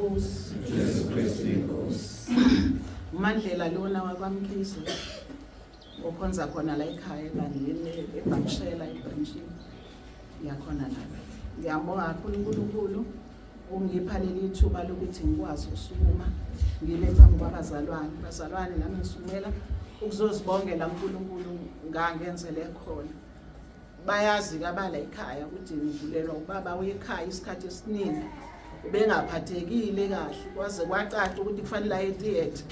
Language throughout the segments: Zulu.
inkosi. Jesu Kristu inkosi. uMandlela lona wakwamkhize okhonza khona la ekhaya ebandleni eBhamshela eBranchini yakhona lapha. Ngiyabonga kakhulu uNkulunkulu ungipha leli thuba lokuthi ngikwazi ukusukuma ngibe phambi kwabazalwane nami ngisukela ukuzozibongela uNkulunkulu ngangenzele khona. Bayazi kabala ekhaya ukuthi ngivulelwa ubaba wekhaya isikhathi esiningi ubengaphathekile kahle kwaze kwacaca ukuthi kufanele aye theatre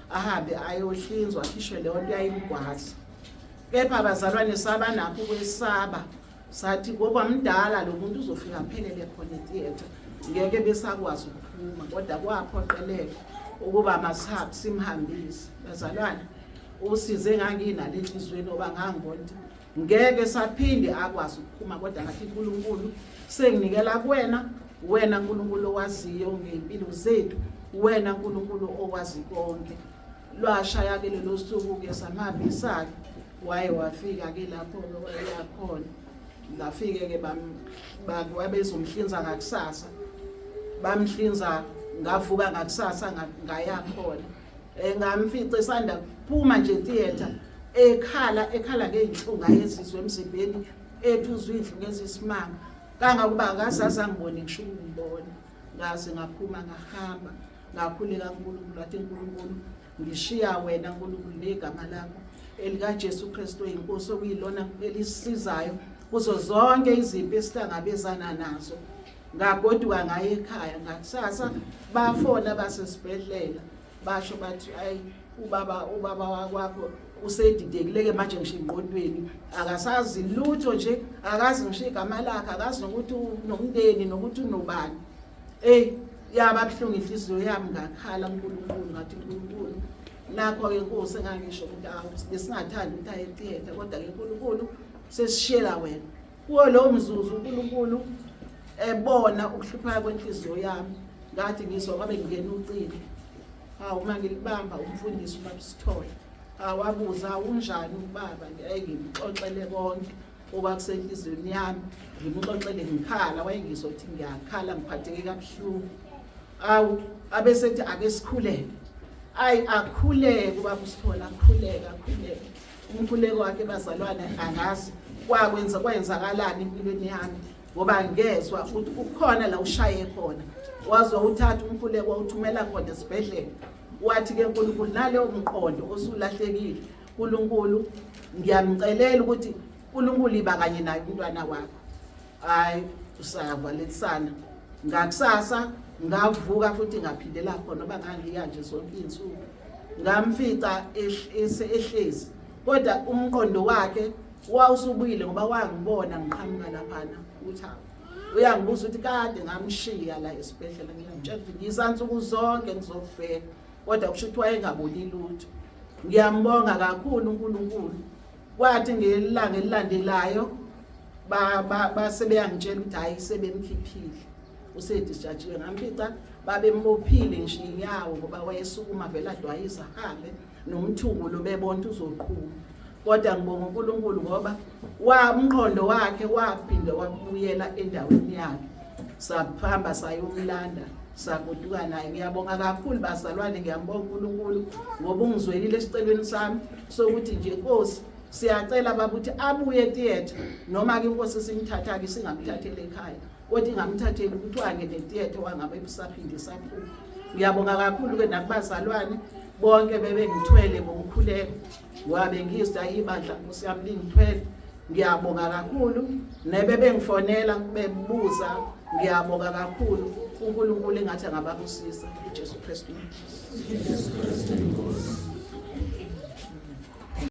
ahambe ayohlinzwa akhishwe leyo nto yayimgwaza. Kepha abazalwane saba napho kwesaba sathi ngoba mdala lo muntu uzofika aphelele khona etheatre ngeke besakwazi ukuphuma kodwa kwaphoqeleka ukuba masihamba simhambise. Bazalwane usize nganginale enhlizweni oba ngangibona ngeke saphinde akwazi ukuphuma kodwa ngathi uNkulunkulu senginikela kuwena, wena uNkulunkulu owaziyo ngempilo zethu, wena uNkulunkulu okwazi konke. Lwashaya ke lelo suku ke samhambisa waye wafika ke lapho wayekhona. Ngafike ke babezomhlinza ngakusasa. Bamhlinza ngavuka ngakusasa ngaya khona. Ngamfica esanda kuphuma nje theatre ekhala ngeinhlungu ayezizwe emzimbeni ethuzwe inhlungu ezisimanga. Kangakuba akazaza ngibone ngisho ukubona. Ngaze ngaphuma ngahamba ngakhuleka uNkulunkulu athi uNkulunkulu ngishiya wena uNkulunkulu negama lakho elika Jesu Kristu inkosi okuyilona elisizayo kuzo zonke izimpi esihlangabezana nazo. Ngagoduka ngaye ekhaya ngakusasa bafona basesibhedlela basho bathi ayi ubaba wakwakho usedidekileke manje ngisho ingqondweni akasazi lutho nje akazi ngisho igama lakhe akazi nokuthi unomndeni nokuthi unobani. Yaba buhlungu inhliziyo yami ngakhala uNkulunkulu ngathi uNkulunkulu nakho ke inkosi engangisho ukuthi besingathanda ukuthi aye theatre kodwa ke uNkulunkulu sesishela wena. Kuwo lo mzuzu uNkulunkulu ebona ukuhlupha kwenhliziyo yami ngathi ngizwa ngabe ngingena ucile. Uma ngilibamba umfundisi uBaba Sithole wabuza unjani ubaba ngimxoxele konke obakusenhlizweni yami ngimxoxele ngikhala wayengizothi ngiyakhala ngiphatheke kabuhlungu. Abesethi ake sikhuleke. Akhuleke ubaba Sithole akhuleke. Umkhuleko wakhe bazalwane angazi kwenzakalani empilweni yami ngoba ngezwe ukuthi ukhona la ushaye khona. Wazwa uthatha umkhuleko wawuthumela khona esibhedlela. Wathi ke uNkulunkulu naleyo umqondo osulahlekile uNkulunkulu ngiyamcelela ukuthi uNkulunkulu iba kanye naye umntwana wakho. Usava letsana. Ngakusasa ngavuka futhi ngaphindela khona ngoba ngangiya nje zonke izinsuku. Ngamfica ehlezi kodwa umqondo wakhe wawusubuyile ngoba wangibona ngiqhamuka laphana uthi uyangibuza ukuthi kade ngamshiya la esibhedlela ngiyamtshela ukuthi ngizansuku zonke ngizofeka kodwa kusho ukuthi wayengaboni lutho. Ngiyambonga kakhulu uNkulunkulu. Kwathi ngelanga elilandelayo basebeyangitshela ukuthi hayi sebemkhiphile usedischarge. Ngamfica babembophile nje inyawo ngoba wayesukuma vela adwayiza ahambe nomthungu lo bebona uzoqhuma. Kodwa ngibonga uNkulunkulu ngoba umqondo wakhe waphinda wabuyela endaweni yakhe. Saphamba sayomlanda sagoduka naye. Ngiyabonga kakhulu bazalwane, ngiyambonga uNkulunkulu ngoba ungizwelile esicelweni sami sokuthi nje Nkosi siyacela baba ukuthi abuye theatre noma ke inkosi simthatha ke singamthathele ekhaya kodwa ingamthatheli ukuthi wangene theatre wangabe ebusaphinde saphuma. Ngiyabonga kakhulu ke nakubazalwane bonke bebengithwele ngomkhuleko wabe ngizwa ibandla Nkosi yami lingithwele. Ngiyabonga kakhulu nebebengifonela bebuza. Ngiyabonga kakhulu uNkulunkulu engathi angababusisa uJesu Kristu. Jesu Kristu inkosi.